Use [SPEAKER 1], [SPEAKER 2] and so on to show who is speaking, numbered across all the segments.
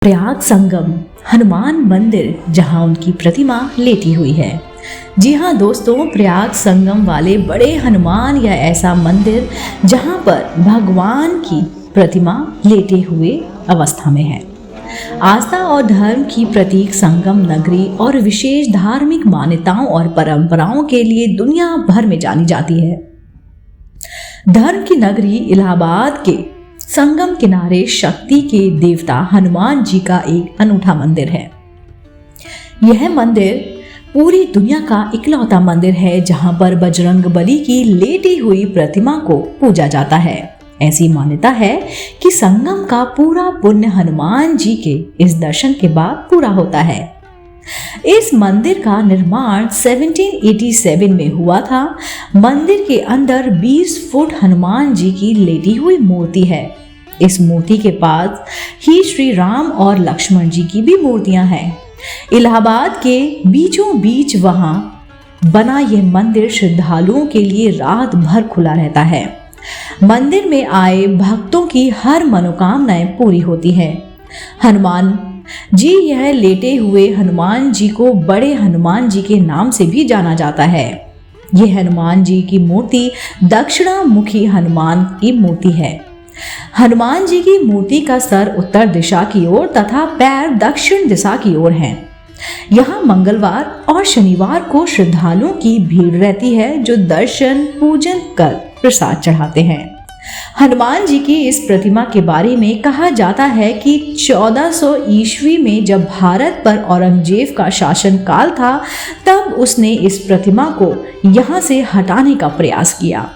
[SPEAKER 1] प्रयाग संगम हनुमान मंदिर जहां उनकी प्रतिमा लेटी हुई है। जी हाँ दोस्तों, प्रयाग संगम वाले बड़े हनुमान या ऐसा मंदिर जहां पर भगवान की प्रतिमा लेटे हुए अवस्था में है। आस्था और धर्म की प्रतीक संगम नगरी और विशेष धार्मिक मान्यताओं और परंपराओं के लिए दुनिया भर में जानी जाती है। धर्म की नगरी इलाहाबाद के संगम किनारे शक्ति के देवता हनुमान जी का एक अनूठा मंदिर है। यह मंदिर पूरी दुनिया का इकलौता मंदिर है जहां पर बजरंगबली की लेटी हुई प्रतिमा को पूजा जाता है। ऐसी मान्यता है कि संगम का पूरा पुण्य हनुमान जी के इस दर्शन के बाद पूरा होता है। इस मंदिर का निर्माण 1787 में हुआ था। मंदिर के अंदर 20 फुट हनुमान जी की लेटी हुई मूर्ति है। इस मूर्ति के पास ही श्री राम और लक्ष्मण जी की भी मूर्तियां हैं। इलाहाबाद के बीचों बीच वहां बना यह मंदिर श्रद्धालुओं के लिए रात भर खुला रहता है। मंदिर में आए भक्तों की हर मनोकामनाएं पूरी होती है। हनुमान जी यह लेटे हुए हनुमान जी को बड़े हनुमान जी के नाम से भी जाना जाता है। यह हनुमान जी की मूर्ति दक्षिणामुखी हनुमान की मूर्ति है। हनुमान जी की मूर्ति का सर उत्तर दिशा की ओर तथा पैर दक्षिण दिशा की ओर हैं। यहाँ मंगलवार और शनिवार को श्रद्धालुओं की भीड़ रहती है जो दर्शन पूजन कर प्रसाद चढ़ाते हैं। हनुमान जी की इस प्रतिमा के बारे में कहा जाता है कि 1400 ईस्वी में जब भारत पर औरंगजेब का शासन काल था तब उसने इस प्रतिमा को यहाँ से हटाने का प्रयास किया।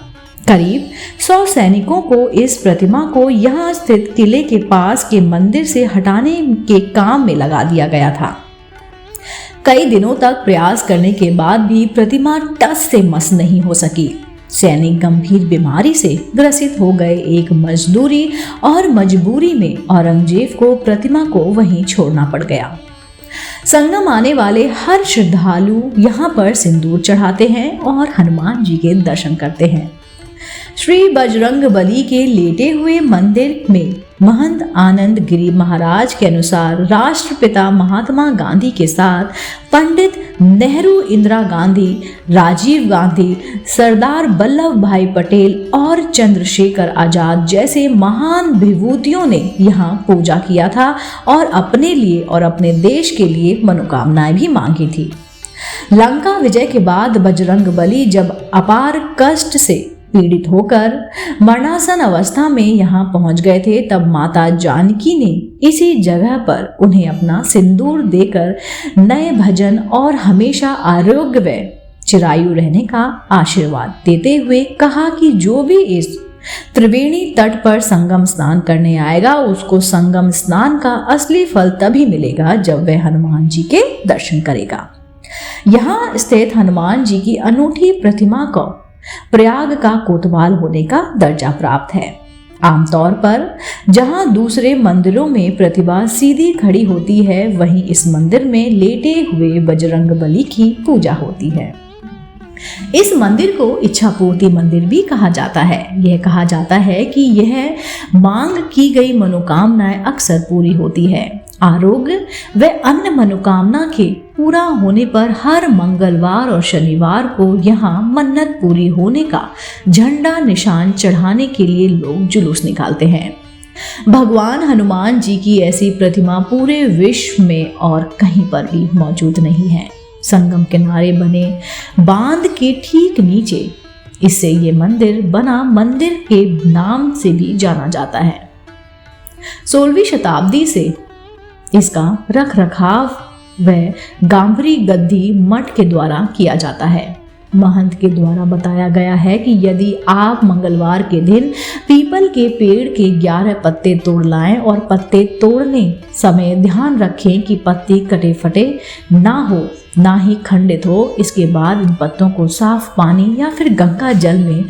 [SPEAKER 1] करीब 100 सैनिकों को इस प्रतिमा को यहाँ स्थित किले के पास के मंदिर से हटाने के काम में लगा दिया गया था। कई दिनों तक प्रयास करने के बाद भी प्रतिमा टस से मस नहीं हो सकी। सैनिक गंभीर बीमारी से ग्रसित हो गए। एक मजदूरी और मजबूरी में औरंगजेब को प्रतिमा को वहीं छोड़ना पड़ गया। संगम आने वाले हर श्रद्धालु यहाँ पर सिंदूर चढ़ाते हैं और हनुमान जी के दर्शन करते हैं। श्री बजरंगबली के लेटे हुए मंदिर में महंत आनंद गिरी महाराज के अनुसार राष्ट्रपिता महात्मा गांधी के साथ पंडित नेहरू, इंदिरा गांधी, राजीव गांधी, सरदार वल्लभ भाई पटेल और चंद्रशेखर आजाद जैसे महान विभूतियों ने यहाँ पूजा किया था और अपने लिए और अपने देश के लिए मनोकामनाएं भी मांगी थी। लंका विजय के बाद बजरंगबली जब अपार कष्ट से पीड़ित होकर मरणासन अवस्था में यहाँ पहुंच गए थे तब माता जानकी ने इसी जगह पर उन्हें अपना सिंदूर देकर नए भजन और हमेशा आरोग्य व चिरायु रहने का आशीर्वाद देते हुए कहा कि जो भी इस त्रिवेणी तट पर संगम स्नान करने आएगा उसको संगम स्नान का असली फल तभी मिलेगा जब वह हनुमान जी के दर्शन करेगा। यहाँ स्थित हनुमान जी की अनूठी प्रतिमा को प्रयाग का कोतवाल होने का दर्जा प्राप्त है। आमतौर पर जहां दूसरे मंदिरों में प्रतिमा सीधी खड़ी होती है वहीं इस मंदिर में लेटे हुए बजरंगबली की पूजा होती है। इस मंदिर को इच्छा पूर्ति मंदिर भी कहा जाता है। यह कहा जाता है कि यह मांग की गई मनोकामनाएं अक्सर पूरी होती है। आरोग्य व अन्य मनोकामना के पूरा होने पर हर मंगलवार और शनिवार को यहाँ मन्नत पूरी होने का झंडा निशान चढ़ाने के लिए लोग जुलूस निकालते हैं। भगवान हनुमान जी की ऐसी प्रतिमा पूरे विश्व में और कहीं पर भी मौजूद नहीं है। संगम किनारे बने बांध के ठीक नीचे इससे ये मंदिर बना मंदिर के नाम से भी जाना जाता है। 16वीं शताब्दी से इसका रख रखाव व गांवरी गद्दी मठ के द्वारा किया जाता है। महंत के द्वारा बताया गया है कि यदि आप मंगलवार के दिन पीपल के पेड़ के 11 पत्ते तोड़ लाएं और पत्ते तोड़ने समय ध्यान रखें कि पत्ते कटे फटे ना हो ना ही खंडित हो। इसके बाद इन पत्तों को साफ पानी या फिर गंगा जल में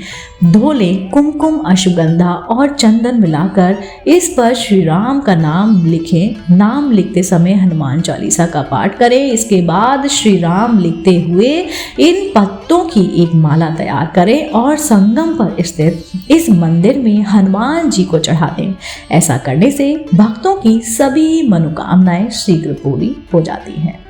[SPEAKER 1] धो लें। कुमकुम, अश्वगंधा और चंदन मिलाकर इस पर श्री राम का नाम लिखें। नाम लिखते समय हनुमान चालीसा का पाठ करें। इसके बाद श्री राम लिखते हुए इन पत्तों की एक माला तैयार करें और संगम पर स्थित इस मंदिर में हनुमान जी को चढ़ा दें। ऐसा करने से भक्तों की सभी मनोकामनाएं शीघ्र पूरी हो जाती हैं।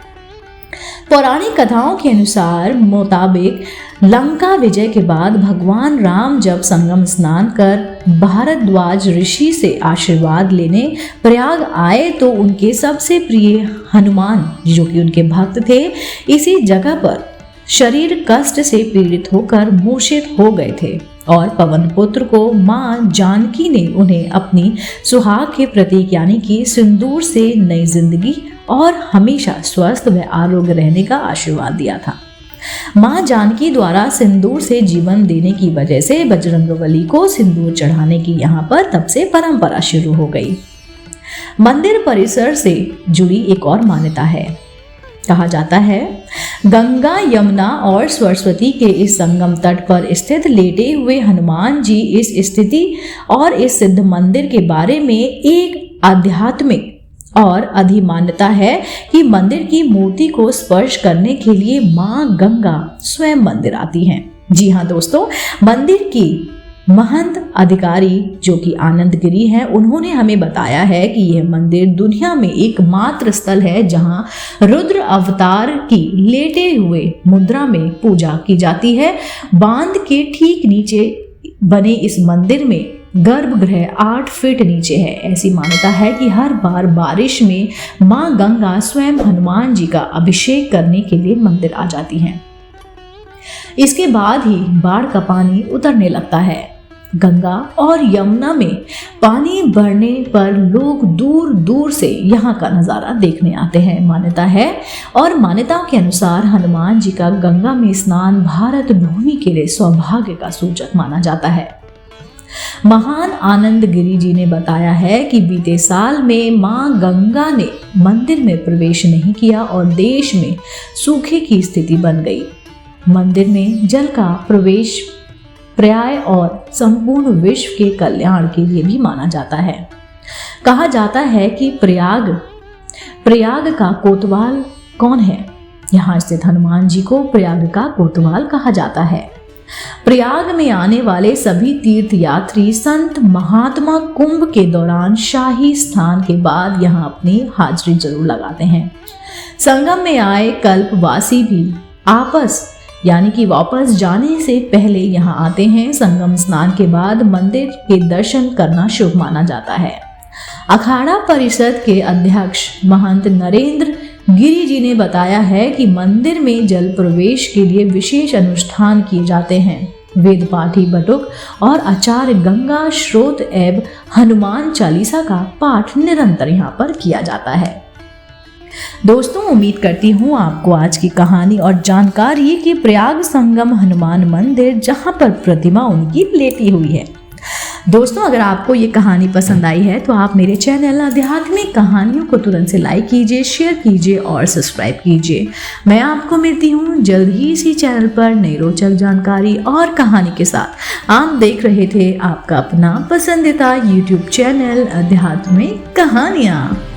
[SPEAKER 1] पौराणिक कथाओं के अनुसार मुताबिक लंका विजय के बाद भगवान राम जब संगम स्नान कर भारद्वाज ऋषि से आशीर्वाद लेने प्रयाग आए तो उनके सबसे प्रिय हनुमान, जो कि उनके भक्त थे, इसी जगह पर शरीर कष्ट से पीड़ित होकर मूर्छित हो गए थे और पवन पुत्र को मां जानकी ने उन्हें अपनी सुहाग के प्रतीक यानी कि सिंदूर से नई जिंदगी और हमेशा स्वस्थ व आरोग्य रहने का आशीर्वाद दिया था। मां जानकी द्वारा सिंदूर से जीवन देने की वजह से बजरंगबली को सिंदूर चढ़ाने की यहाँ पर तब से परंपरा शुरू हो गई। मंदिर परिसर से जुड़ी एक और मान्यता है। कहा जाता है गंगा, यमुना और सरस्वती के इस संगम तट पर स्थित लेटे हुए हनुमान जी इस स्थिति और इस सिद्ध मंदिर के बारे में एक आध्यात्मिक और अधिमान्यता है कि मंदिर की मूर्ति को स्पर्श करने के लिए मां गंगा स्वयं मंदिर आती हैं। जी हाँ दोस्तों, मंदिर की महंत अधिकारी जो कि आनंद गिरी हैं, उन्होंने हमें बताया है कि यह मंदिर दुनिया में एकमात्र स्थल है जहां रुद्र अवतार की लेटे हुए मुद्रा में पूजा की जाती है। बांध के ठीक नीचे बने इस मंदिर में गर्भगृह 8 फीट नीचे है। ऐसी मान्यता है कि हर बार बारिश में मां गंगा स्वयं हनुमान जी का अभिषेक करने के लिए मंदिर आ जाती हैं। इसके बाद ही बाढ़ का पानी उतरने लगता है। गंगा और यमुना में पानी बढ़ने पर लोग दूर दूर से यहाँ का नज़ारा देखने आते हैं। मान्यता है और मान्यताओं के अनुसार हनुमान जी का गंगा में स्नान भारत भूमि के लिए सौभाग्य का सूचक माना जाता है। महान आनंद गिरी जी ने बताया है कि बीते साल में मां गंगा ने मंदिर में प्रवेश नहीं किया और देश में सूखे की स्थिति बन गई। मंदिर में जल का प्रवेश पर्याय और संपूर्ण विश्व के कल्याण के लिए भी माना जाता है। कहा जाता है कि प्रयाग का कोतवाल कौन है? यहाँ स्थित हनुमान जी को प्रयाग का कोतवाल कहा जाता है। प्रयाग में आने वाले सभी तीर्थ यात्री संत महात्मा कुंभ के दौरान शाही स्नान के बाद यहाँ अपनी हाजिरी जरूर लगाते हैं। संगम में आए कल्पवासी भी यानी कि वापस जाने से पहले यहाँ आते हैं। संगम स्नान के बाद मंदिर के दर्शन करना शुभ माना जाता है। अखाड़ा परिषद के अध्यक्ष महंत नरेंद्र गिरी जी ने बताया है कि मंदिर में जल प्रवेश के लिए विशेष अनुष्ठान किए जाते हैं। वेद पाठी बटुक और आचार्य गंगा स्रोत एवं हनुमान चालीसा का पाठ निरंतर यहाँ पर किया जाता है। दोस्तों, उम्मीद करती हूँ आपको आज की कहानी और जानकारी कि प्रयाग संगम हनुमान मंदिर जहाँ पर प्रतिमा उनकी लेटी हुई है। दोस्तों, अगर आपको ये कहानी पसंद आई है तो आप मेरे चैनल आध्यात्मिक कहानियों को तुरंत से लाइक कीजिए, शेयर कीजिए और सब्सक्राइब कीजिए। मैं आपको मिलती हूँ जल्द ही इसी चैनल पर नई रोचक जानकारी और कहानी के साथ। आप देख रहे थे आपका अपना पसंदीदा YouTube चैनल आध्यात्मिक कहानियाँ।